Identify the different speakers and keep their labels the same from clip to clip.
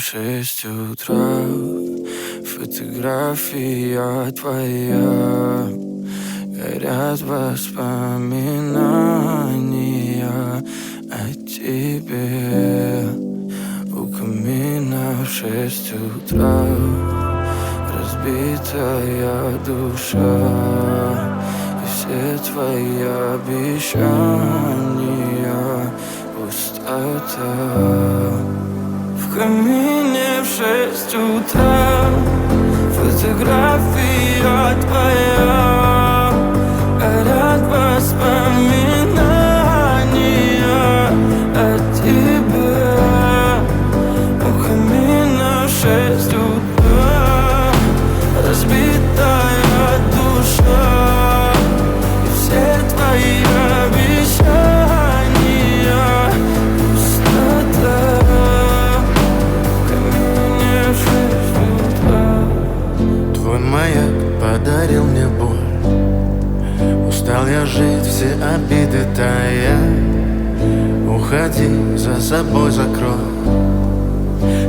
Speaker 1: 6 утра. Фотография твоя, горят воспоминания о тебе. У камина в 6 утра, разбитая душа, и все твои обещания пустота. В камине в 6 утра, фотография твоя, горят воспоминания о тебе. У камина в 6 утра, разбитая душа, и все твои обещания пустота. В камине в 6 утра.
Speaker 2: Твой маяк подарил мне боль. Устал я жить, все обиды тая. Уходи, за собой закрой.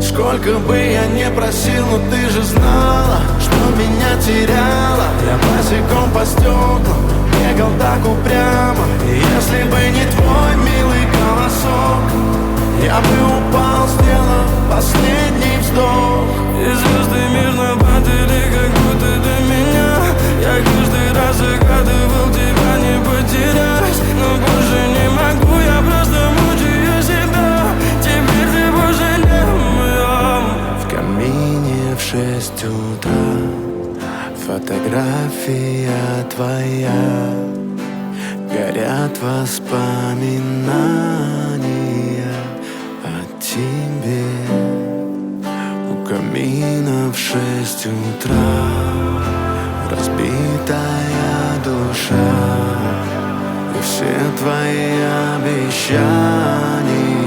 Speaker 2: Сколько бы я не просил, но ты же знала, что меня теряла. Я босиком по стеклам бегал так упрямо. И если бы не твой милый голосок, я бы упал, сделав последний вздох.
Speaker 1: И звезды мирно падали, как будто до меня. Я каждый раз загадывал тебя не потерять, но больше не могу, я просто мучаю себя. Теперь ты больше не моя.
Speaker 2: В камине в 6 утра, фотография твоя, горят воспоминания о тебе. У камина в 6 утра, разбитая душа, и все твои обещания